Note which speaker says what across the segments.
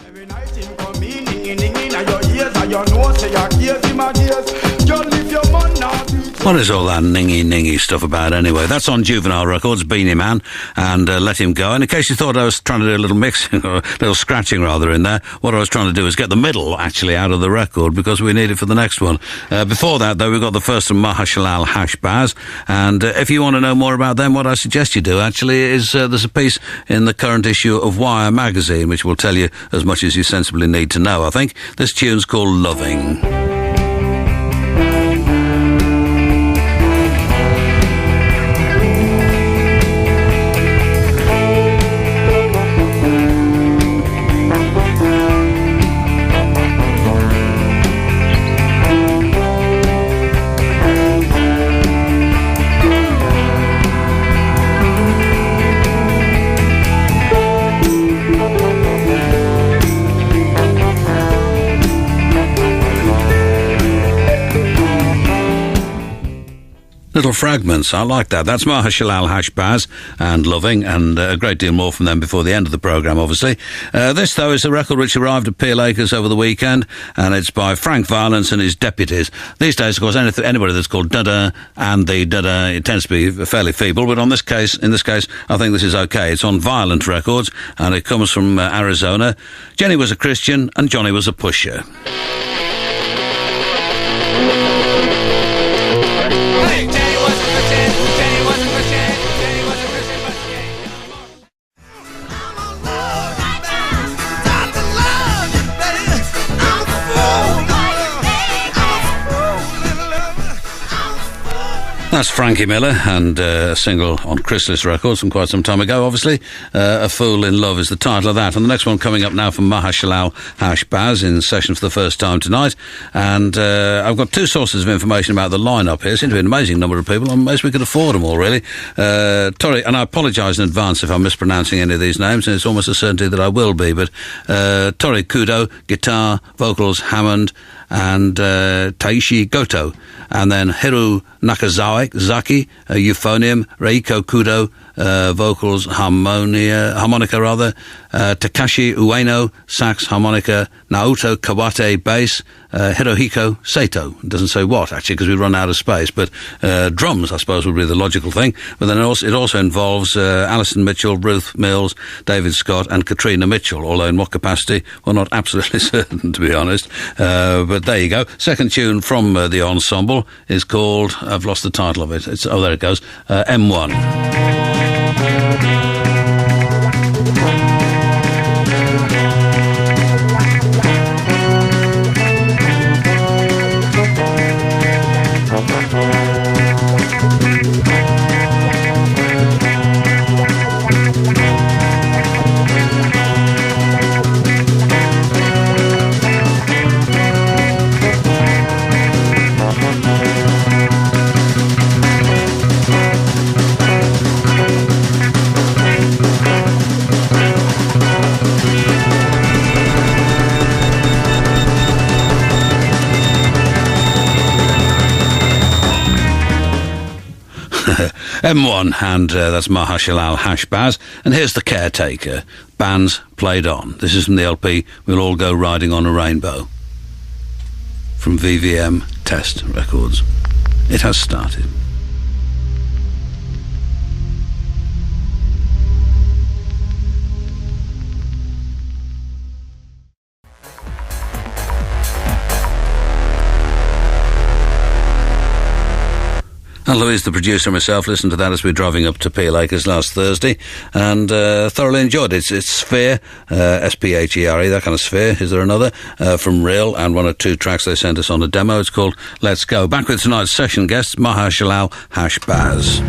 Speaker 1: Every night him come in, ding in your ears, and your nose say your ears in my ears. Just leave your man now.
Speaker 2: What is all that ningy stuff about anyway? That's on Juvenile Records, Beanie Man, and Let Him Go. And in case you thought I was trying to do a little mixing, or a little scratching rather in there, what I was trying to do is get the middle actually out of the record because we need it for the next one. Before that, though, we've got the first from Maher Shalal Hash Baz. And if you want to know more about them, what I suggest you do actually is there's a piece in the current issue of Wire magazine which will tell you as much as you sensibly need to know, I think. This tune's called Loving. Little fragments, I like that. That's Maher Shalal Hash Baz and Loving, and a great deal more from them before the end of the programme, obviously. This, though, is a record which arrived at Peel Acres over the weekend, and it's by Frank Violence and his deputies. These days, of course, anybody that's called Dada and the Dada, it tends to be fairly feeble, but in this case, I think this is okay. It's on Violent Records, and it comes from Arizona. Jenny was a Christian, and Johnny was a pusher. That's Frankie Miller, and a single on Tracklist Records from quite some time ago, obviously. A Fool in Love is the title of that. And the next one coming up now from Maher Shalal Hash Baz in session for the first time tonight. And I've got two sources of information about the lineup here. Seems to be an amazing number of people. Most we could afford them all, really. Tori, and I apologise in advance if I'm mispronouncing any of these names, and it's almost a certainty that I will be, but Tori Kudo, guitar, vocals, Hammond, and Taishi Goto, and then Hiru Nakazaki, euphonium, Reiko Kudo, vocals, harmonica rather, Takashi Ueno, sax, harmonica, Naoto Kawate, bass, Hirohiko Sato. It doesn't say what, actually, because we run out of space, but drums, I suppose, would be the logical thing. But then it also involves Alison Mitchell, Ruth Mills, David Scott, and Katrina Mitchell, although in what capacity, well, not absolutely certain, to be honest. But there you go. Second tune from the ensemble is called, I've lost the title of it. There it goes, M1. M1, and that's Maher Shalal Hash Baz. And here's The Caretaker. Bands played on. This is from the LP We'll All Go Riding on a Rainbow, from VVM Test Records. It has started. And Louise, the producer, myself, listened to that as we were driving up to Peel Acres last Thursday, and thoroughly enjoyed it. It's Sphere, S-P-H-E-R-E, that kind of sphere. Is there another? From Real, and one or two tracks they sent us on a demo. It's called Let's Go. Back with tonight's session guests, Maher Shalal Hash Baz.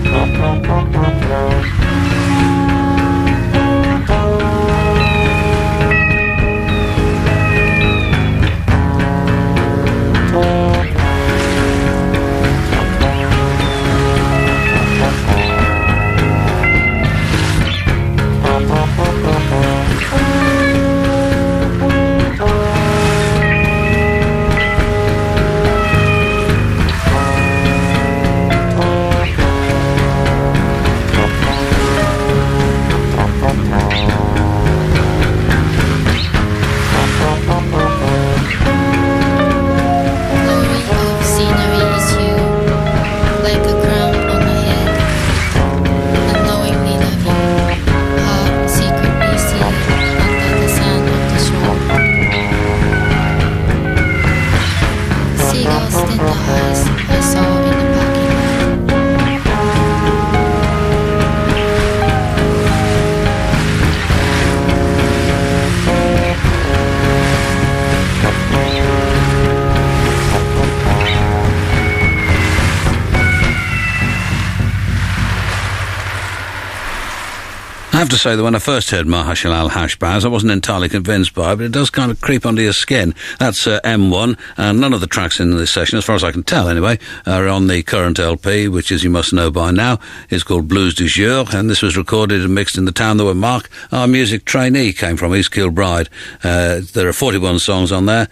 Speaker 2: I have to say that when I first heard Maher Shalal Hash Baz, I wasn't entirely convinced by it, but it does kind of creep under your skin. That's M1, and none of the tracks in this session, as far as I can tell anyway, are on the current LP, which, as you must know by now, is called Blues du Jour, and this was recorded and mixed in the town where Mark, our music trainee, came from, East Kilbride. There are 41 songs on there,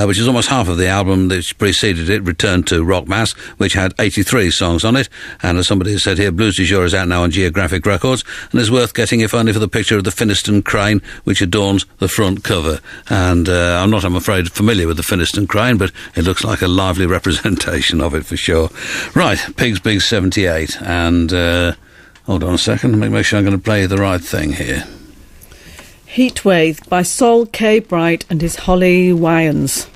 Speaker 2: which is almost half of the album that preceded it, Return to Rock Mass, which had 83 songs on it, and as somebody has said here, Blues du Jour is out now on Geographic Records, and is worth getting if only for the picture of the Finniston crane which adorns the front cover. And I'm not, I'm afraid, familiar with the Finniston crane, but it looks like a lively representation of it for sure. Right, Pigs Big 78, and hold on a second, let me make sure I'm going to play the right thing here.
Speaker 3: Heatwave by Sol K. Bright and his Holly Wyans.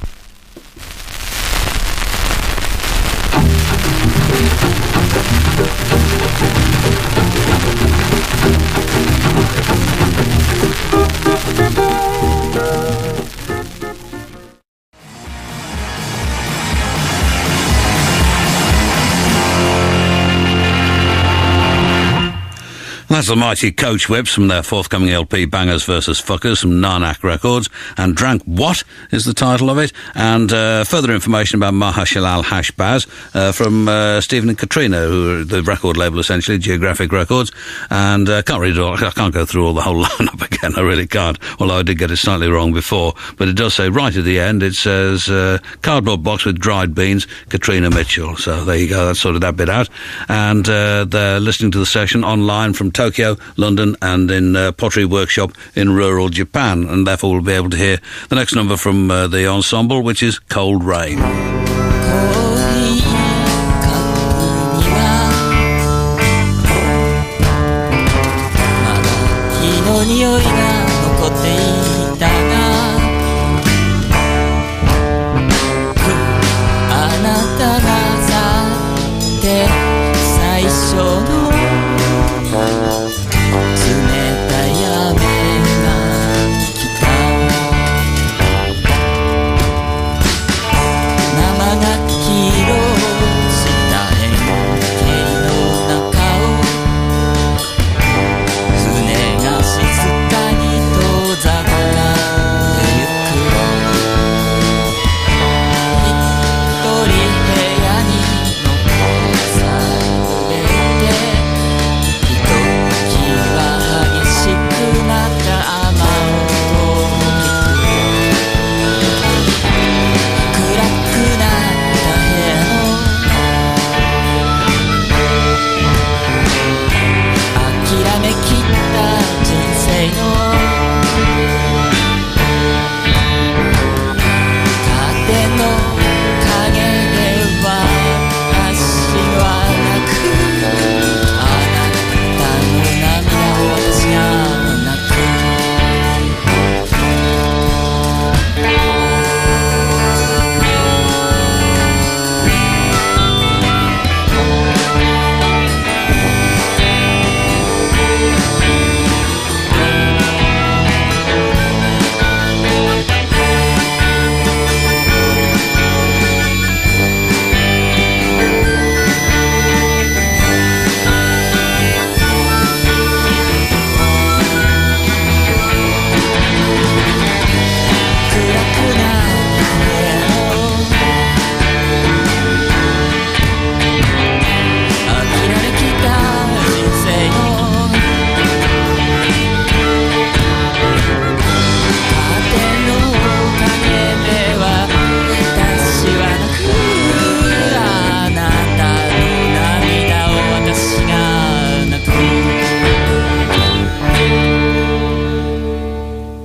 Speaker 2: That's the mighty Coach Whips from their forthcoming LP, Bangers vs. Fuckers, from Narnak Records, and Drank What is the title of it, and further information about Maher Shalal Hash Baz from Stephen and Katrina, who are the record label essentially, Geographic Records, and I can't go through all the whole lineup again, I really can't, although I did get it slightly wrong before, but it does say right at the end, it says cardboard box with dried beans, Katrina Mitchell, so there you go, that's sorted that bit out, and they're listening to the session online from Tokyo, London, and in Pottery Workshop in rural Japan, and therefore we'll be able to hear the next number from the ensemble, which is Cold Rain.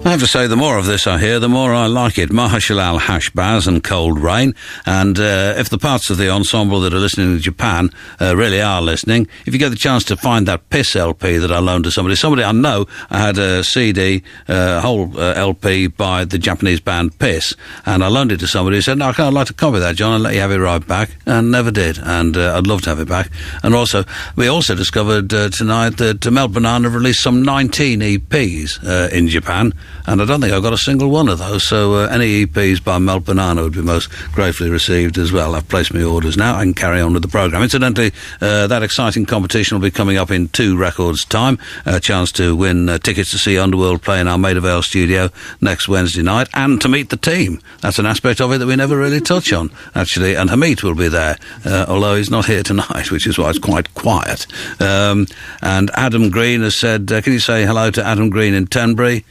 Speaker 2: I have to say, the more of this I hear, the more I like it. Maher Shalal Hash Baz and Cold Rain. And if the parts of the ensemble that are listening in Japan really are listening, if you get the chance to find that Piss LP that I loaned to somebody I know, I had a CD, whole LP by the Japanese band Piss, and I loaned it to somebody who said, no, I'd like to copy that, John, and let you have it right back, and never did, and I'd love to have it back. And also, we also discovered tonight that Melt Banana have released some 19 EPs in Japan, and I don't think I've got a single one of those, so any EPs by Melt Banana would be most gratefully received as well. I've placed my orders now. I can carry on with the programme. Incidentally, that exciting competition will be coming up in 2 records' time. A chance to win tickets to see Underworld play in our Maida Vale studio next Wednesday night, and to meet the team. That's an aspect of it that we never really touch on, actually, and Hamid will be there, although he's not here tonight, which is why it's quite quiet. And Adam Green has said, can you say hello to Adam Green in Tenbury?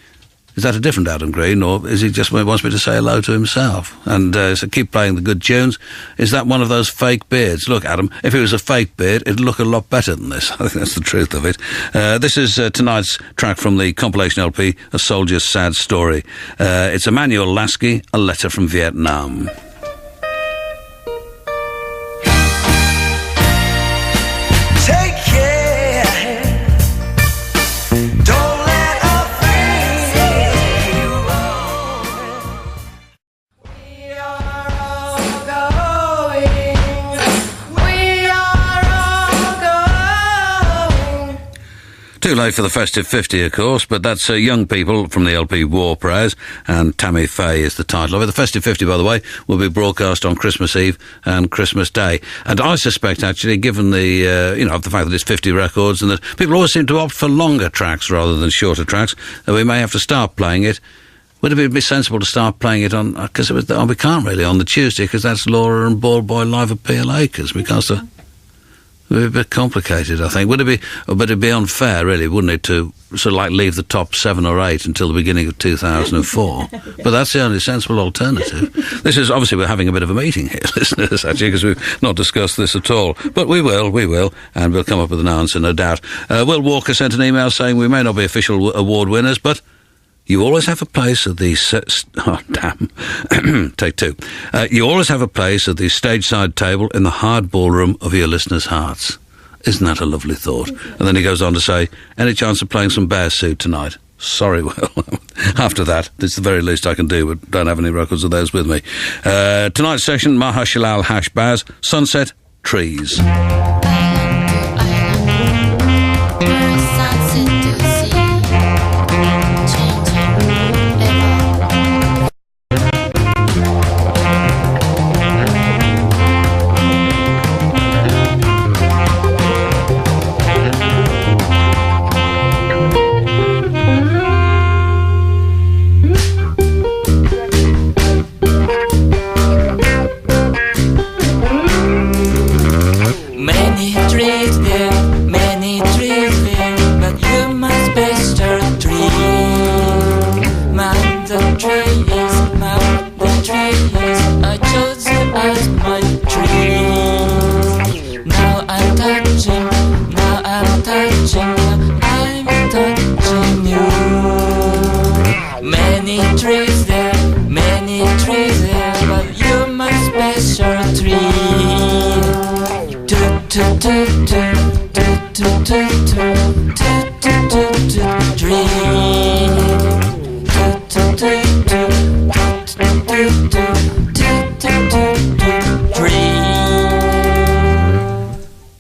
Speaker 2: Is that a different Adam Green, or is he just wants me to say hello to himself? And so keep playing the good tunes. Is that one of those fake beards? Look, Adam, if it was a fake beard, it'd look a lot better than this. I think that's the truth of it. This is tonight's track from the compilation LP, A Soldier's Sad Story. It's Emmanuel Lasky, A Letter from Vietnam. Too late for the festive 50, of course, but that's Young People from the LP War Prayers, and Tammy Faye is the title of it. The festive 50, by the way, will be broadcast on Christmas Eve and Christmas Day. And I suspect, actually, given the, the fact that it's 50 records and that people always seem to opt for longer tracks rather than shorter tracks, that we may have to start playing it. Would it be sensible to start playing it on, because we can't really on the Tuesday, because that's Laura and Ball Boy live at Peel Acres. We can't start. It would be a bit complicated, I think. But it'd be unfair, really, wouldn't it, to sort of like leave the top 7 or 8 until the beginning of 2004. But that's the only sensible alternative. This is, obviously, we're having a bit of a meeting here, listeners, actually, because we've not discussed this at all. But we will, and we'll come up with an answer, no doubt. Will Walker sent an email saying we may not be official award winners, but you always have a place at the... Take 2. You always have a place at the stage-side table in the hard ballroom of your listeners' hearts. Isn't that a lovely thought? And then he goes on to say, any chance of playing some Bear Suit tonight? Sorry, Will. After that, it's the very least I can do, but don't have any records of those with me. Tonight's session, Maher Shalal Hash Baz, Sunset, Trees.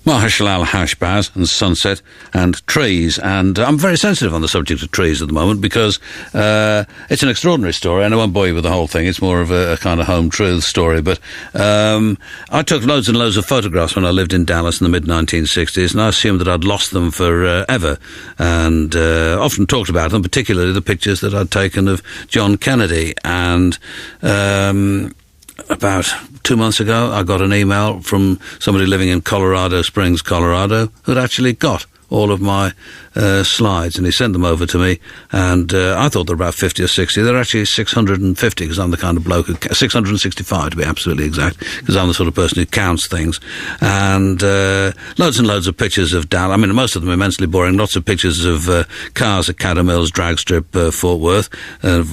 Speaker 2: Maher Shalal Hash Baz and Sunset and Trees, and I'm very sensitive on the subject of trees at the moment because it's an extraordinary story, and I won't bore you with the whole thing. It's more of a kind of home truth story, but I took loads and loads of photographs when I lived in Dallas in the mid-1960s, and I assumed that I'd lost them forever, and often talked about them, particularly the pictures that I'd taken of John Kennedy, and about 2 months ago, I got an email from somebody living in Colorado Springs, Colorado, who'd actually got all of my slides, and he sent them over to me, and I thought they were about 50 or 60. They're actually 650, because I'm the kind of bloke who... 665, to be absolutely exact, because I'm the sort of person who counts things. And loads and loads of pictures of Dallas. I mean, most of them immensely boring. Lots of pictures of cars at Caddo Mills drag strip, Fort Worth,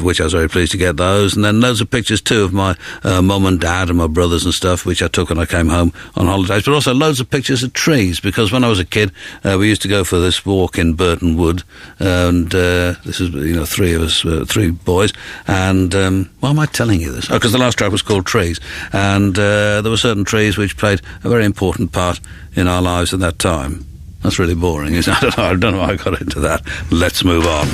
Speaker 2: which I was very pleased to get those. And then loads of pictures, too, of my mum and dad and my brothers and stuff, which I took when I came home on holidays. But also loads of pictures of trees, because when I was a kid, we used to go for this walk in Burton Wood, and this is, three of us, 3 boys, and why am I telling you this? Oh, because the last track was called Trees, and there were certain trees which played a very important part in our lives at that time. That's really boring, isn't it? I don't know how I got into that. Let's move on.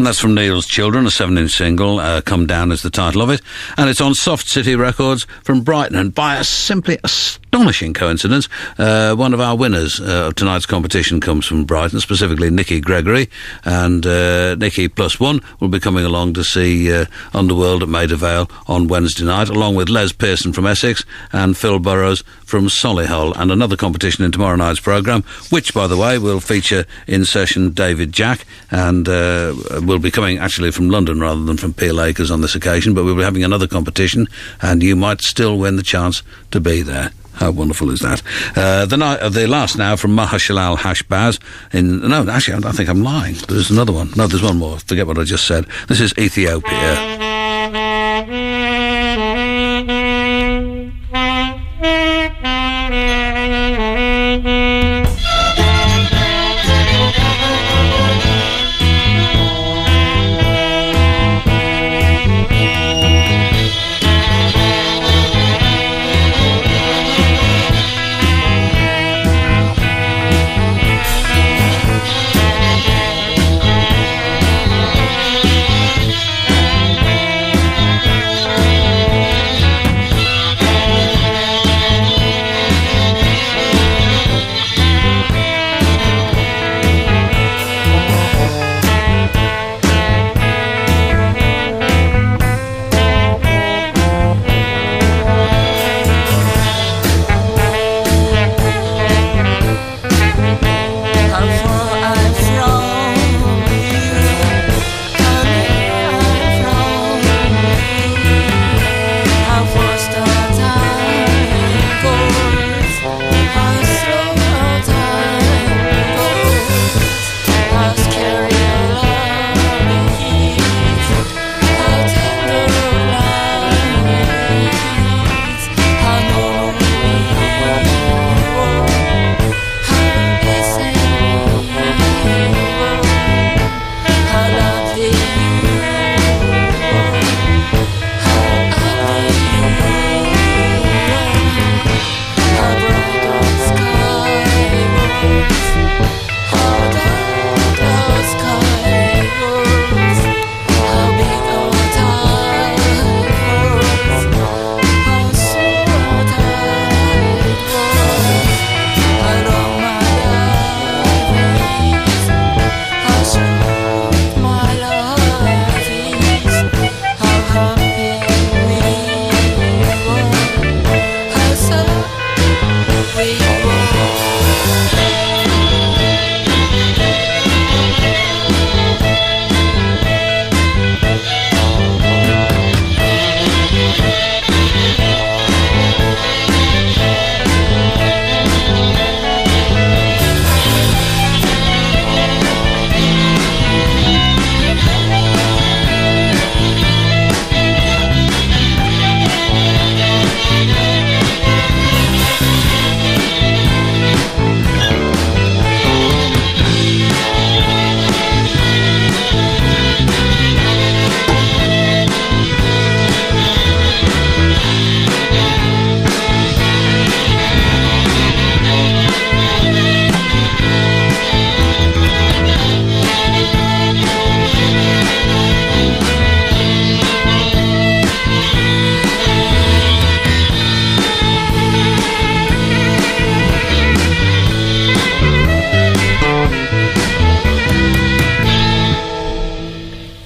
Speaker 2: And that's from Neil's Children, a 7-inch single. Come Down is the title of it. And it's on Soft City Records from Brighton. And by a simply astonishing coincidence, one of our winners of tonight's competition comes from Brighton, specifically Nikki Gregory. And Nikki +1 will be coming along to see Underworld at Maida Vale on Wednesday night, along with Les Pearson from Essex and Phil Burrows from Solihull. And another competition in tomorrow night's programme, which, by the way, will feature in session David Jack, and will be coming actually from London rather than from Peel Acres on this occasion, but we'll be having another competition, and you might still win the chance to be there. How wonderful is that? The last now from Maher Shalal Hash Baz. No, actually, I think I'm lying. There's another one. No, there's one more. Forget what I just said. This is Ethiopia.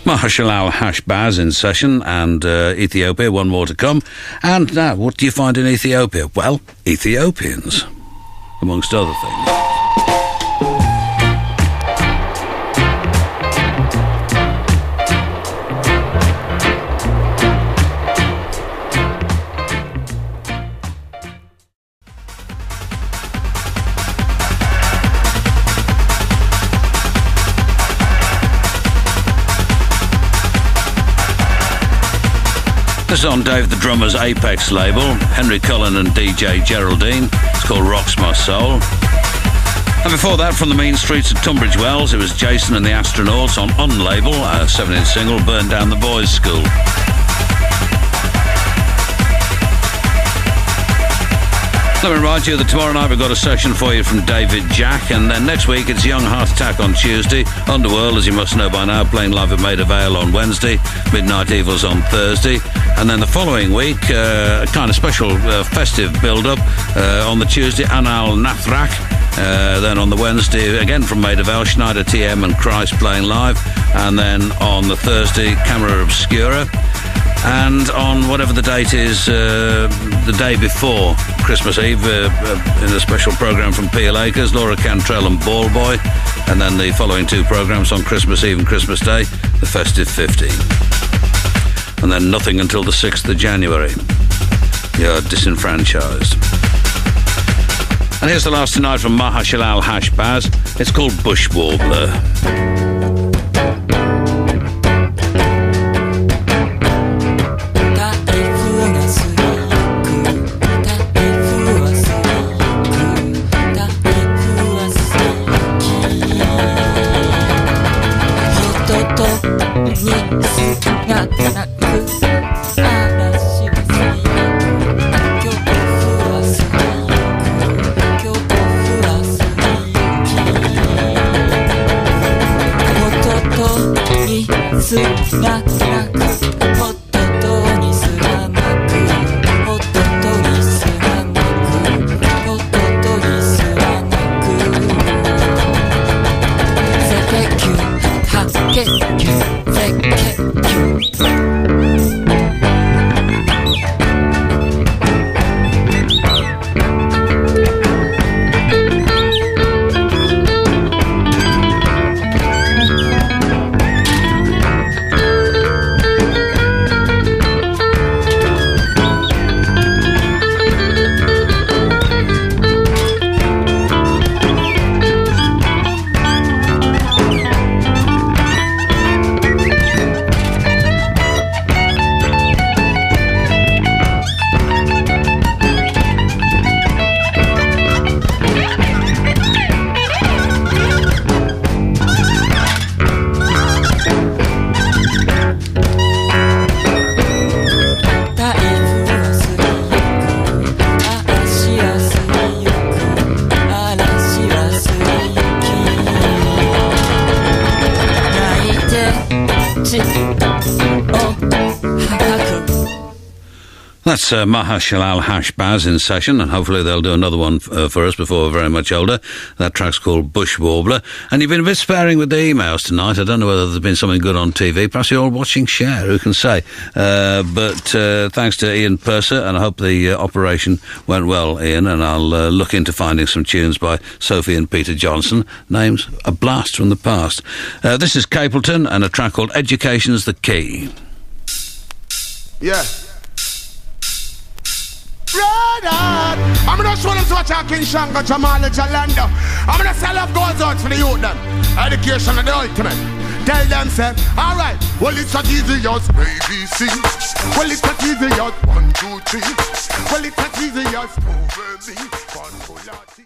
Speaker 2: Maher Shalal Hash Baz in session, and Ethiopia, one more to come. And now, what do you find in Ethiopia? Well, Ethiopians, amongst other things. This is on Dave the Drummer's Apex label, Henry Cullen and DJ Geraldine. It's called Rocks My Soul. And before that, from the mean streets of Tunbridge Wells, it was Jason and the Astronauts on label, a 7-inch single, Burn Down the Boys' School. Let me remind you that tomorrow night we've got a session for you from David Jack, and then next week it's Young Heart Attack on Tuesday, Underworld, as you must know by now, playing live at Maida Vale on Wednesday, Midnight Evils on Thursday, and then the following week, a kind of special festive build-up on the Tuesday, Anal Nathrak, then on the Wednesday, again from Maida Vale, Schneider TM and Christ playing live, and then on the Thursday, Camera Obscura. And on whatever the date is, the day before Christmas Eve, in a special programme from Peel Acres, Laura Cantrell and Ball Boy. And then the following two programmes on Christmas Eve and Christmas Day, the Festive 50. And then nothing until the 6th of January. You're disenfranchised. And here's the last tonight from Maher Shalal Hash Baz. It's called Bush Warbler. That's Maher Shalal Hash Baz in session, and hopefully they'll do another one for us before we're very much older. That track's called Bush Warbler. And you've been a bit sparing with the emails tonight. I don't know whether there's been something good on TV. Perhaps you're all watching Cher, who can say. But thanks to Ian Purser, and I hope the operation went well, Ian, and I'll look into finding some tunes by Sophie and Peter Johnson. Names a blast from the past. This is Capleton and a track called Education's the Key.
Speaker 1: Yeah. Right on. I'm gonna show them to watch our King Shango, Jamal, Jalando. I'm gonna sell up goals out for the youth them. Education is the ultimate. Tell them, say, alright. Well, it's not easy as ABC. Well, it's not easy as 1, 2, 3. Well, it's not easy as over me.